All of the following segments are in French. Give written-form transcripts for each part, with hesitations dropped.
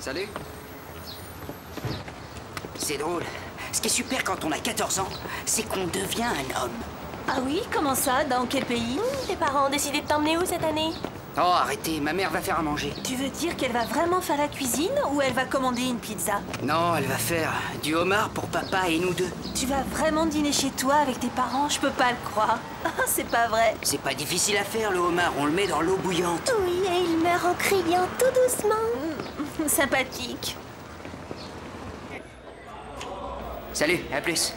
Salut. C'est drôle. Ce qui est super quand on a 14 ans, c'est qu'on devient un homme. Ah oui? Comment ça? Dans quel pays? Tes parents ont décidé de t'emmener où cette année? Oh, arrêtez, ma mère va faire à manger. Tu veux dire qu'elle va vraiment faire la cuisine ou elle va commander une pizza? Non, elle va faire du homard pour papa et nous deux. Tu vas vraiment dîner chez toi avec tes parents? Je peux pas le croire. C'est pas vrai. C'est pas difficile à faire, le homard. On le met dans l'eau bouillante. Oui, et il meurt en criant tout doucement. Sympathique. Salut, à plus.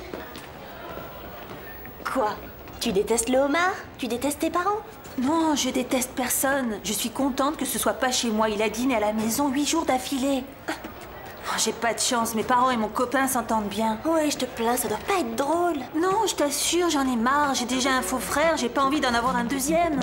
Quoi? Tu détestes le homard? Tu détestes tes parents? Non, je déteste personne. Je suis contente que ce soit pas chez moi. Il a dîné à la maison 8 jours d'affilée. Oh, j'ai pas de chance. Mes parents et mon copain s'entendent bien. Ouais, je te plains, ça doit pas être drôle. Non, je t'assure, j'en ai marre. J'ai déjà un faux frère. J'ai pas envie d'en avoir un deuxième.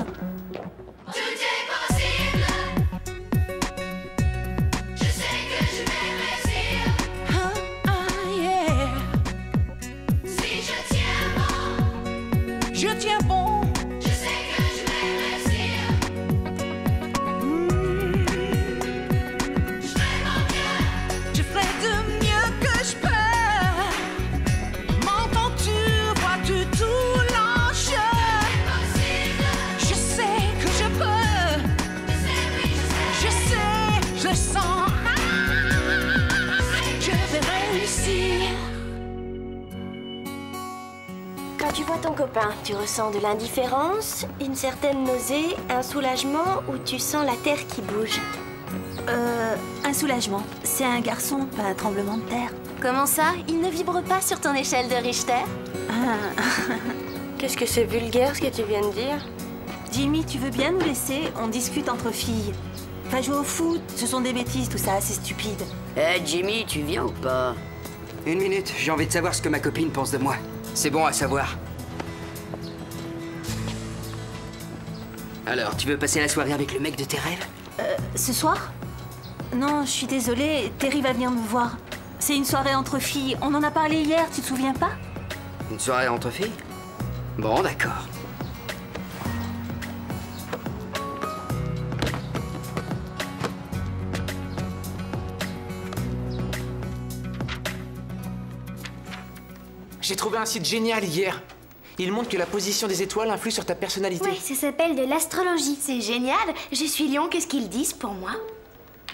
Quand tu vois ton copain, tu ressens de l'indifférence, une certaine nausée, un soulagement ou tu sens la terre qui bouge? Un soulagement. C'est un garçon, pas un tremblement de terre. Comment ça? Il ne vibre pas sur ton échelle de Richter? Qu'est-ce que c'est vulgaire ce que tu viens de dire? Jimmy, tu veux bien nous laisser? On discute entre filles. Va jouer au foot, ce sont des bêtises, tout ça, c'est stupide. Jimmy, tu viens ou pas? Une minute, j'ai envie de savoir ce que ma copine pense de moi. C'est bon à savoir. Alors, tu veux passer la soirée avec le mec de tes rêves? Ce soir? Non, je suis désolée, Terry va venir me voir. C'est une soirée entre filles, on en a parlé hier, tu te souviens pas? Une soirée entre filles? Bon, d'accord. J'ai trouvé un site génial hier. Il montre que la position des étoiles influe sur ta personnalité. Ouais, ça s'appelle de l'astrologie. C'est génial. Je suis Lion, qu'est-ce qu'ils disent pour moi?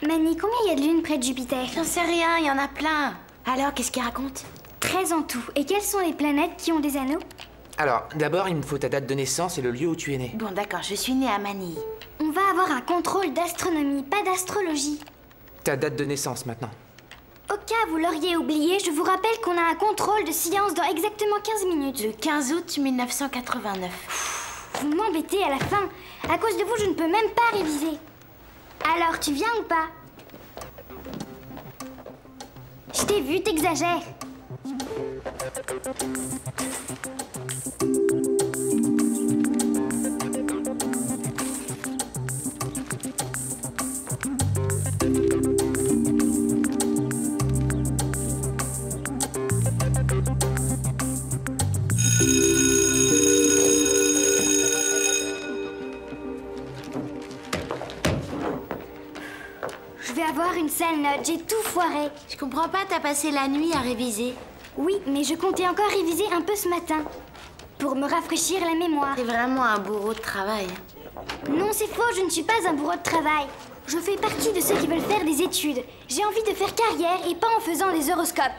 Mani, combien il y a de lunes près de Jupiter? J'en sais rien, il y en a plein. Alors, qu'est-ce qu'ils racontent? 13 en tout. Et quelles sont les planètes qui ont des anneaux? Alors, d'abord, il me faut ta date de naissance et le lieu où tu es né. Bon, d'accord, je suis née à Manille. On va avoir un contrôle d'astronomie, pas d'astrologie. Ta date de naissance maintenant. Au cas vous l'auriez oublié, je vous rappelle qu'on a un contrôle de science dans exactement 15 minutes. Le 15 août 1989. Vous m'embêtez à la fin. À cause de vous, je ne peux même pas réviser. Alors, tu viens ou pas? Je t'ai vu, t'exagères. Je vais avoir une sale note, j'ai tout foiré. Je comprends pas, t'as passé la nuit à réviser. Oui, mais je comptais encore réviser un peu ce matin. Pour me rafraîchir la mémoire. T'es vraiment un bourreau de travail. Non, c'est faux, je ne suis pas un bourreau de travail. Je fais partie de ceux qui veulent faire des études. J'ai envie de faire carrière et pas en faisant des horoscopes.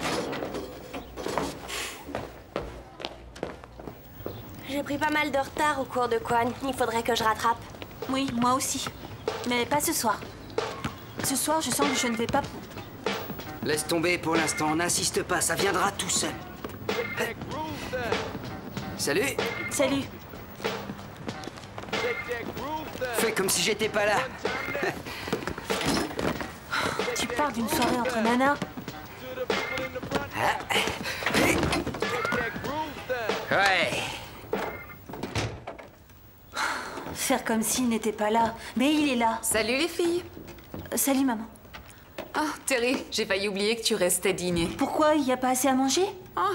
J'ai pris pas mal de retard au cours de Quan. Il faudrait que je rattrape. Oui, moi aussi. Mais pas ce soir. Ce soir, je sens que je ne vais pas... Laisse tomber pour l'instant, n'insiste pas, ça viendra tout seul. Salut. Salut. Fais comme si j'étais pas là. Tu parles d'une soirée entre nanas? Ouais. Faire comme s'il n'était pas là. Mais il est là. Salut les filles. Salut, maman. Oh, Terry, j'ai failli oublier que tu restais dîner. Pourquoi? Il n'y a pas assez à manger? Ah,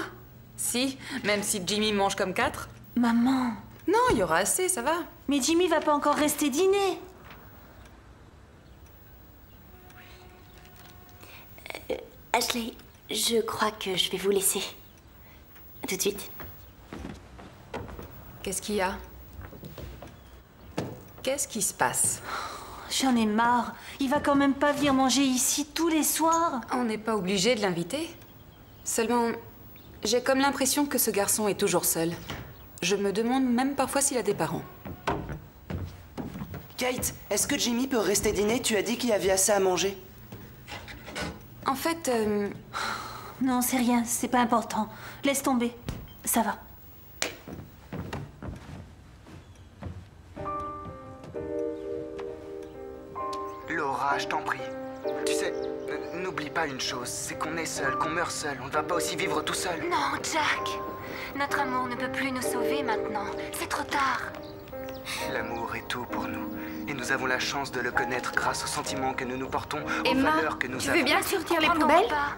si, même si Jimmy mange comme 4. Maman. Non, il y aura assez, ça va. Mais Jimmy va pas encore rester dîner. Ashley, je crois que je vais vous laisser. À tout de suite. Qu'est-ce qu'il y a? Qu'est-ce qui se passe? J'en ai marre. Il va quand même pas venir manger ici tous les soirs. On n'est pas obligé de l'inviter. Seulement, j'ai comme l'impression que ce garçon est toujours seul. Je me demande même parfois s'il a des parents. Kate, est-ce que Jimmy peut rester dîner? Tu as dit qu'il y avait assez à manger. En fait, Non, c'est rien, c'est pas important. Laisse tomber. Ça va. Laura, je t'en prie. Tu sais, n'oublie pas une chose, c'est qu'on est seul, qu'on meurt seul. On ne va pas aussi vivre tout seul. Non, Jack. Notre amour ne peut plus nous sauver maintenant. C'est trop tard. L'amour est tout pour nous. Et nous avons la chance de le connaître grâce aux sentiments que nous nous portons, aux Emma, valeurs que nous tu avons. veux bien sortir les Pardon, poubelles? papa.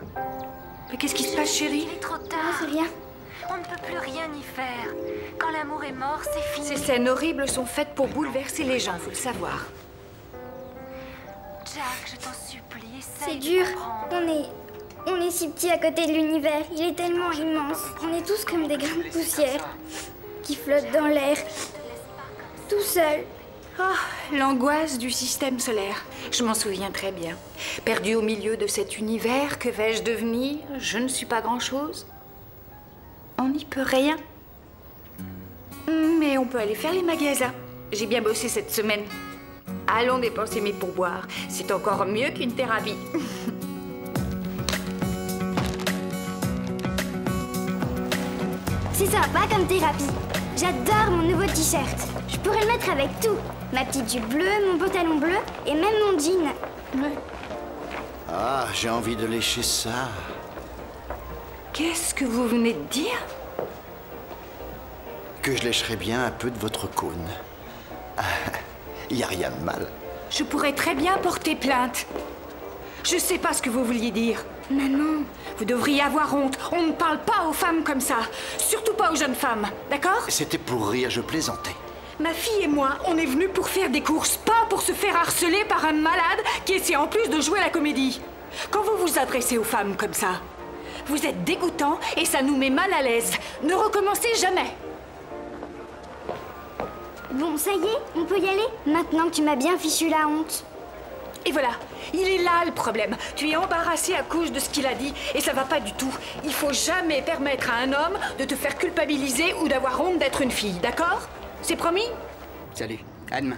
Mais qu'est-ce qui se passe, chérie? Il est trop Non, tard. c'est rien. On ne peut plus rien y faire. Quand l'amour est mort, c'est fini. Ces scènes horribles sont faites pour bouleverser les gens, faut le savoir. Jack, je t'en supplie, essaye C'est de dur. comprendre. On est si petits à côté de l'univers. Il est tellement immense. On est tous comme des grains de poussière qui flottent dans l'air, tout seuls. Oh, l'angoisse du système solaire. Je m'en souviens très bien. Perdu au milieu de cet univers, que vais-je devenir? Je ne suis pas grand-chose. On n'y peut rien. Mais on peut aller faire les magasins. J'ai bien bossé cette semaine. Allons dépenser mes pourboires. C'est encore mieux qu'une thérapie. C'est sympa comme thérapie. J'adore mon nouveau t-shirt. Je pourrais le mettre avec tout. Ma petite jupe bleue, mon pantalon bleu et même mon jean. Ah, j'ai envie de lécher ça. Qu'est-ce que vous venez de dire? Que je lécherais bien un peu de votre cône. Il n'y a rien de mal. Je pourrais très bien porter plainte. Je sais pas ce que vous vouliez dire. Maman, Vous devriez avoir honte. On ne parle pas aux femmes comme ça. Surtout pas aux jeunes femmes. D'accord? C'était pour rire, je plaisantais. Ma fille et moi, on est venus pour faire des courses, pas pour se faire harceler par un malade qui essaie en plus de jouer la comédie. Quand vous vous adressez aux femmes comme ça, vous êtes dégoûtant et ça nous met mal à l'aise. Ne recommencez jamais. bon, ça y est, on peut y aller? Maintenant que tu m'as bien fichu la honte. Et voilà, il est là le problème. Tu es embarrassé à cause de ce qu'il a dit et ça va pas du tout. Il faut jamais permettre à un homme de te faire culpabiliser ou d'avoir honte d'être une fille, d'accord? C'est promis? Salut. À demain.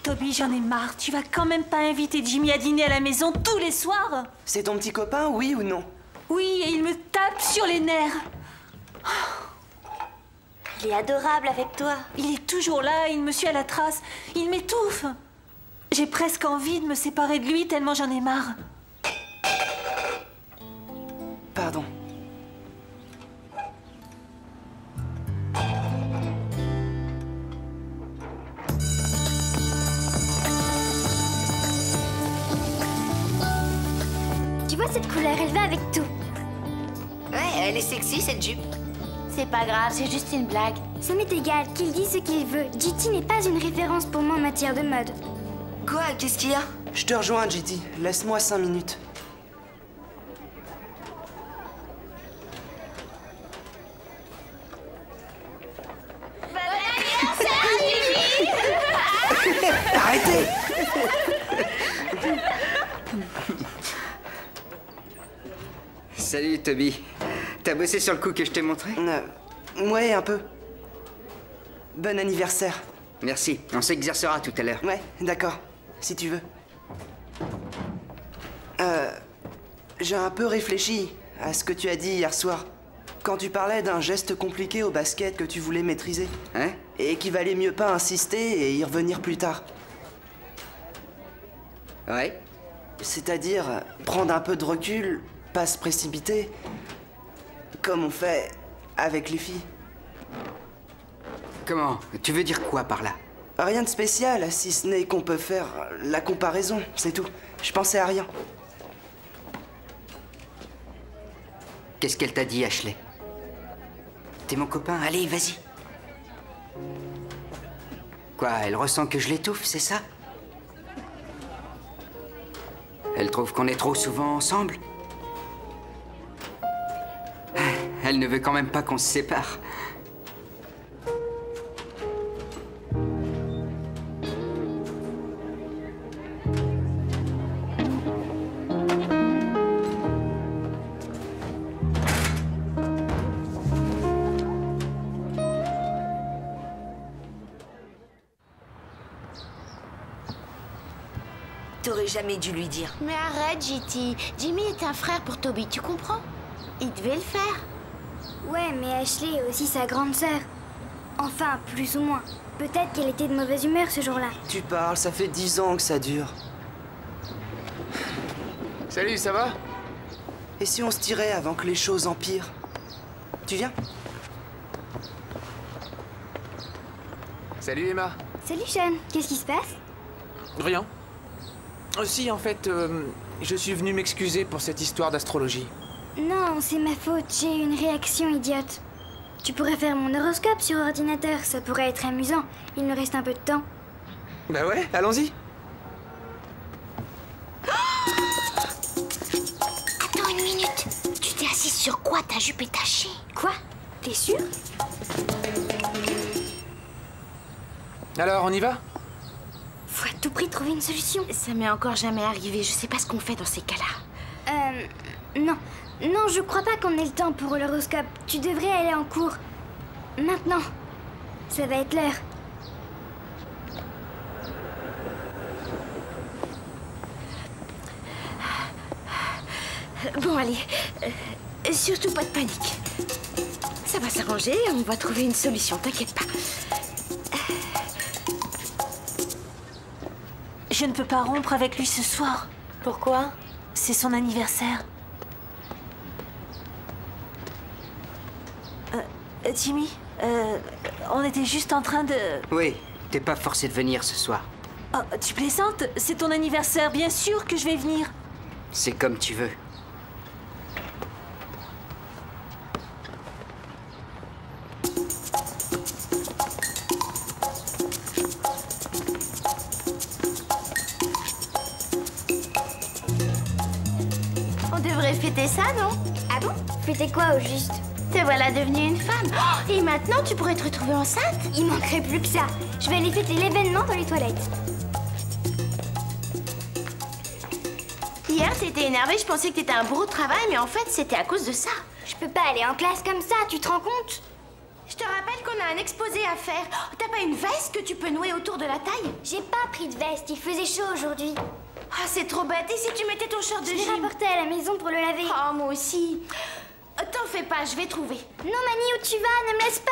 Toby, j'en ai marre. Tu vas quand même pas inviter Jimmy à dîner à la maison tous les soirs? C'est ton petit copain, oui ou non? Oui, et il me tape sur les nerfs. Il est adorable avec toi. Il est toujours là, il me suit à la trace. Il m'étouffe. J'ai presque envie de me séparer de lui tellement j'en ai marre. Pardon. Tu vois cette couleur, elle va avec tout. Ouais, elle est sexy cette jupe. C'est pas grave, c'est juste une blague. Ça m'est égal, qu'il dise ce qu'il veut. GT n'est pas une référence pour moi en matière de mode. Quoi? Qu'est-ce qu'il y a? Je te rejoins, JT. Laisse-moi 5 minutes. Arrêtez! Salut, Toby. T'as bossé sur le coup que je t'ai montré? Ouais, un peu. Bon anniversaire. Merci. On s'exercera tout à l'heure. Ouais, d'accord. Si tu veux. J'ai un peu réfléchi à ce que tu as dit hier soir. Quand tu parlais d'un geste compliqué au basket que tu voulais maîtriser. Hein? Et qu'il valait mieux pas insister et y revenir plus tard. Ouais. C'est-à-dire prendre un peu de recul, pas se précipiter. Comme on fait avec les filles. Comment? Tu veux dire quoi par là? Rien de spécial, si ce n'est qu'on peut faire la comparaison, c'est tout. Je pensais à rien. Qu'est-ce qu'elle t'a dit, Ashley? T'es mon copain, allez, vas-y. Quoi, elle ressent que je l'étouffe, c'est ça? Elle trouve qu'on est trop souvent ensemble? Elle ne veut quand même pas qu'on se sépare. T'aurais jamais dû lui dire. Mais arrête, JT. Jimmy est un frère pour Toby, tu comprends? Il devait le faire. Ouais, mais Ashley est aussi sa grande sœur. Enfin, plus ou moins. Peut-être qu'elle était de mauvaise humeur ce jour-là. Tu parles, ça fait 10 ans que ça dure. Salut, ça va? Et si on se tirait avant que les choses empirent? Tu viens? Salut Emma. Salut Sean, qu'est-ce qui se passe? Rien. Si, en fait, je suis venu m'excuser pour cette histoire d'astrologie. Non, c'est ma faute, j'ai eu une réaction idiote. Tu pourrais faire mon horoscope sur ordinateur, ça pourrait être amusant. Il nous reste un peu de temps. Bah ouais, allons-y. Attends une minute. Tu t'es assise sur quoi? Ta jupe est tachée. Quoi? T'es sûr? Alors, on y va? Faut à tout prix trouver une solution. Ça m'est encore jamais arrivé. Je sais pas ce qu'on fait dans ces cas-là. Non. Non, je crois pas qu'on ait le temps pour l'horoscope. Tu devrais aller en cours. Maintenant. Ça va être l'heure. Bon, allez. Surtout pas de panique. Ça va s'arranger, on va trouver une solution, t'inquiète pas. Je ne peux pas rompre avec lui ce soir. Pourquoi? C'est son anniversaire. Jimmy, on était juste en train de... Oui, t'es pas forcé de venir ce soir. Oh, tu plaisantes? C'est ton anniversaire, bien sûr que je vais venir. C'est comme tu veux. On devrait fêter ça, non? Ah bon? Fêter quoi au juste? Te voilà devenue une femme. Oh, et maintenant, tu pourrais te retrouver enceinte? Il manquerait plus que ça. Je vais aller fêter l'événement dans les toilettes. Hier, t'étais énervée, je pensais que t'étais un bourreau de travail, mais en fait, c'était à cause de ça. Je peux pas aller en classe comme ça, tu te rends compte? Je te rappelle qu'on a un exposé à faire. Oh, t'as pas une veste que tu peux nouer autour de la taille? J'ai pas pris de veste, il faisait chaud aujourd'hui. Ah, c'est trop bête. Et si tu mettais ton short de Je l'ai gym? rapporté à la maison pour le laver. Oh, moi aussi. T'en fais pas, je vais trouver. Non, Mani, où tu vas? Ne me laisse pas.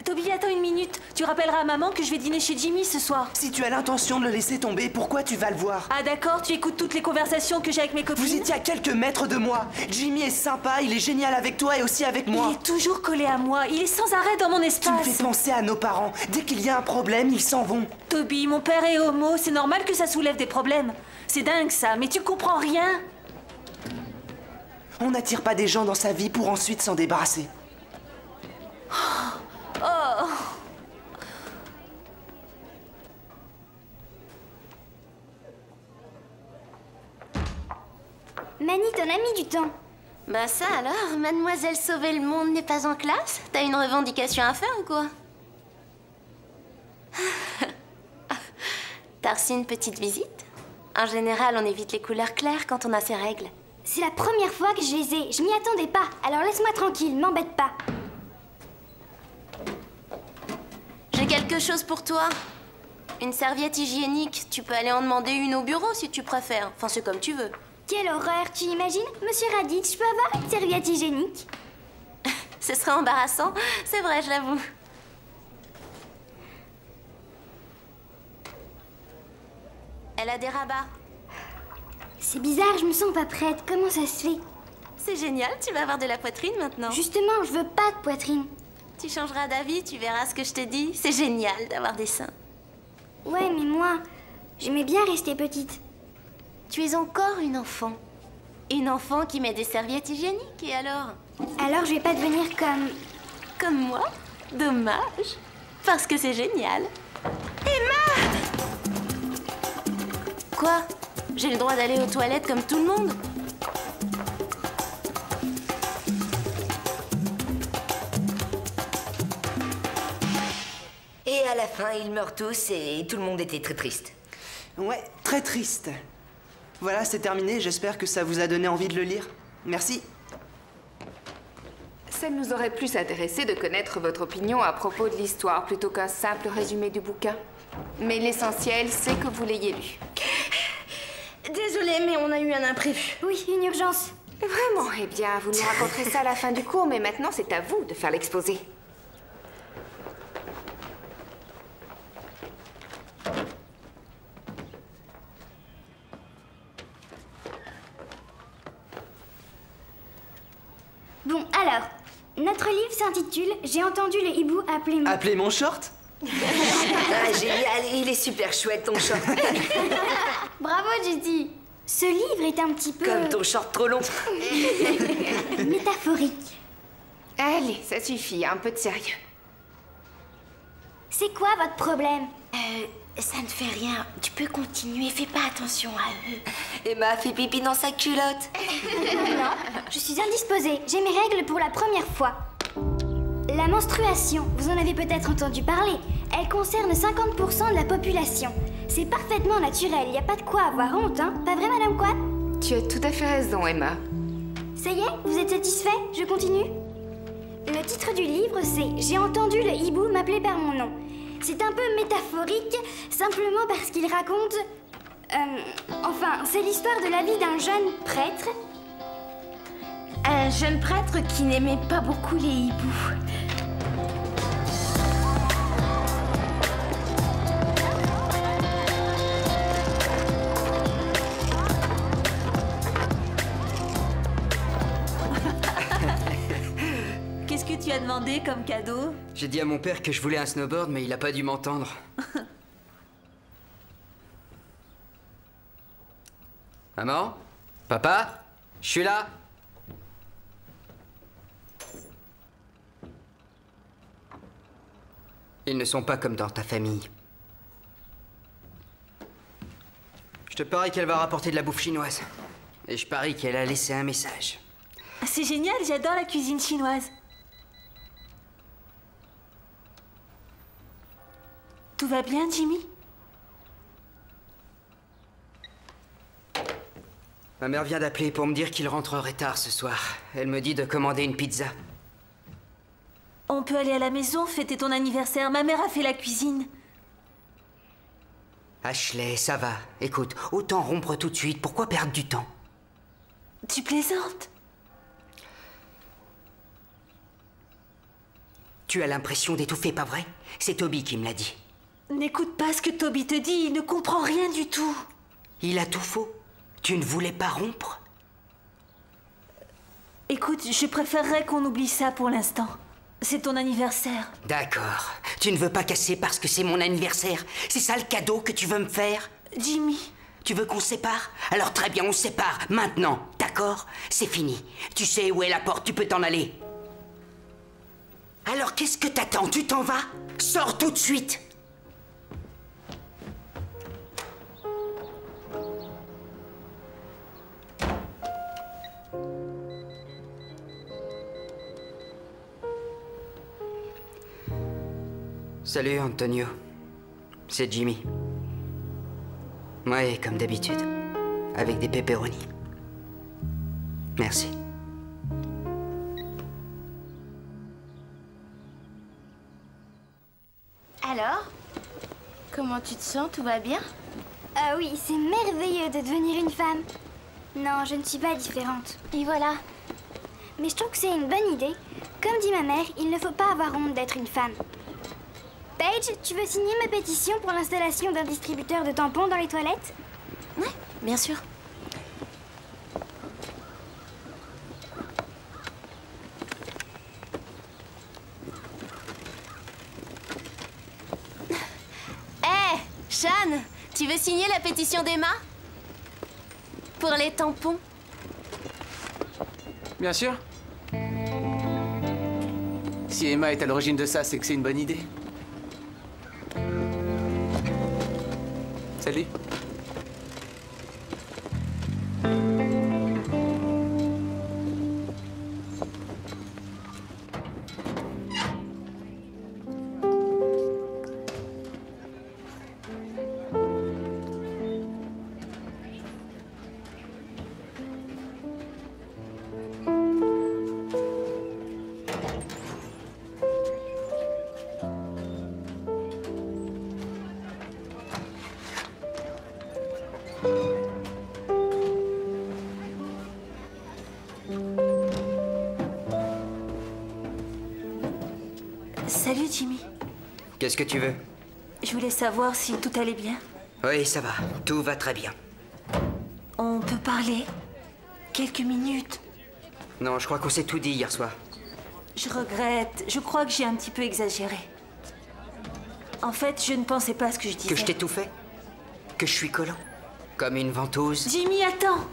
Toby, attends une minute. Tu rappelleras à maman que je vais dîner chez Jimmy ce soir. Si tu as l'intention de le laisser tomber, pourquoi tu vas le voir? Ah d'accord, tu écoutes toutes les conversations que j'ai avec mes copines. Vous étiez à quelques mètres de moi. Jimmy est sympa, il est génial avec toi et aussi avec moi. Il est toujours collé à moi. Il est sans arrêt dans mon Tu espace. me fais penser à nos parents. Dès qu'il y a un problème, ils s'en vont. Toby, mon père est homo. C'est normal que ça soulève des problèmes. C'est dingue ça, mais tu comprends rien. On n'attire pas des gens dans sa vie pour ensuite s'en débarrasser. Oh. Mani, t'en as mis du temps. Bah ça alors, mademoiselle Sauver le monde n'est pas en classe? T'as une revendication à faire ou quoi? T'as reçu une petite visite? En général, on évite les couleurs claires quand on a ses règles. C'est la première fois que je les ai. Je m'y attendais pas. Alors laisse-moi tranquille, m'embête pas. J'ai quelque chose pour toi. Une serviette hygiénique. Tu peux aller en demander une au bureau si tu préfères. Enfin, c'est comme tu veux. Quelle horreur, tu imagines? Monsieur Raditz, je peux avoir une serviette hygiénique? Ce serait embarrassant. C'est vrai, je l'avoue. Elle a des rabats. C'est bizarre, je me sens pas prête. Comment ça se fait? C'est génial, tu vas avoir de la poitrine maintenant. Justement, je veux pas de poitrine. Tu changeras d'avis, tu verras ce que je te dis. C'est génial d'avoir des seins. Ouais, mais moi, j'aimais bien rester petite. Tu es encore une enfant. Une enfant qui met des serviettes hygiéniques, et alors? Alors je vais pas devenir comme... Comme moi? Dommage. Parce que c'est génial. Emma! Quoi? J'ai le droit d'aller aux toilettes comme tout le monde? Et à la fin, ils meurent tous et tout le monde était très triste. Ouais, très triste. Voilà, c'est terminé. J'espère que ça vous a donné envie de le lire. Merci. Ça nous aurait plus intéressé de connaître votre opinion à propos de l'histoire plutôt qu'un simple résumé du bouquin. Mais l'essentiel, c'est que vous l'ayez lu. Désolée, mais on a eu un imprévu. Oui, une urgence. Vraiment? Eh bien, vous nous raconterez ça à la fin du cours, mais maintenant, c'est à vous de faire l'exposé. Bon, alors, notre livre s'intitule « J'ai entendu le hibou appeler mon... » Appelez mon short? Ah, génial, il est super chouette ton short. Bravo, Judy. Ce livre est un petit peu... Comme ton short trop long. métaphorique. Allez, ça suffit, un peu de sérieux. C'est quoi votre problème? Ça ne fait rien. Tu peux continuer, fais pas attention à eux. Emma fait pipi dans sa culotte. Non, je suis indisposée. J'ai mes règles pour la première fois. La menstruation, vous en avez peut-être entendu parler. Elle concerne 50% de la population. C'est parfaitement naturel, y a pas de quoi avoir honte, hein? Pas vrai, Madame Quad? Tu as tout à fait raison, Emma. Ça y est, vous êtes satisfait? Je continue? Le titre du livre, c'est « J'ai entendu le hibou m'appeler par mon nom ». C'est un peu métaphorique, simplement parce qu'il raconte... enfin, c'est l'histoire de la vie d'un jeune prêtre. Un jeune prêtre qui n'aimait pas beaucoup les hiboux. Qu'est-ce que tu as demandé comme cadeau? J'ai dit à mon père que je voulais un snowboard, mais il a pas dû m'entendre. Maman? Papa? Je suis là? Ils ne sont pas comme dans ta famille. Je te parie qu'elle va rapporter de la bouffe chinoise. Et je parie qu'elle a laissé un message. C'est génial, j'adore la cuisine chinoise. Tout va bien, Jimmy? Ma mère vient d'appeler pour me dire qu'il rentrerait tard ce soir. Elle me dit de commander une pizza. On peut aller à la maison, fêter ton anniversaire. Ma mère a fait la cuisine. Ashley, ça va. Écoute, autant rompre tout de suite. Pourquoi perdre du temps? Tu plaisantes? Tu as l'impression d'étouffer, pas vrai? C'est Toby qui me l'a dit. N'écoute pas ce que Toby te dit, il ne comprend rien du tout. Il a tout faux. Tu ne voulais pas rompre? Écoute, je préférerais qu'on oublie ça pour l'instant. C'est ton anniversaire. D'accord. Tu ne veux pas casser parce que c'est mon anniversaire? C'est ça le cadeau que tu veux me faire? Jimmy. Tu veux qu'on se sépare? Alors très bien, on se sépare. Maintenant, d'accord? C'est fini. Tu sais où est la porte, tu peux t'en aller. Alors qu'est-ce que t'attends? Tu t'en vas? Sors tout de suite! Salut, Antonio. C'est Jimmy. Ouais, comme d'habitude. Avec des pepperonis. Merci. Alors? Comment tu te sens? Tout va bien? Ah oui, c'est merveilleux de devenir une femme. Non, je ne suis pas différente. Et voilà. Mais je trouve que c'est une bonne idée. Comme dit ma mère, il ne faut pas avoir honte d'être une femme. Paige, tu veux signer ma pétition pour l'installation d'un distributeur de tampons dans les toilettes? Ouais, bien sûr. Hé, Shan, tu veux signer la pétition d'Emma? Pour les tampons? Bien sûr. Si Emma est à l'origine de ça, c'est que c'est une bonne idée. Salut. Salut, Jimmy. Qu'est-ce que tu veux? Je voulais savoir si tout allait bien. Oui, ça va. Tout va très bien. On peut parler? Quelques minutes? Non, je crois qu'on s'est tout dit hier soir. Je regrette. Je crois que j'ai un petit peu exagéré. En fait, je ne pensais pas ce que je disais. Que je t'étouffais? Que je suis collant? Comme une ventouse? Jimmy, attends!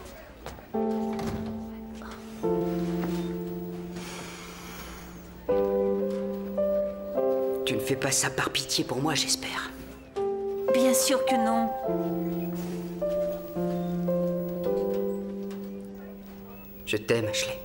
Tu ne fais pas ça par pitié pour moi, j'espère. Bien sûr que non. Je t'aime, Ashley.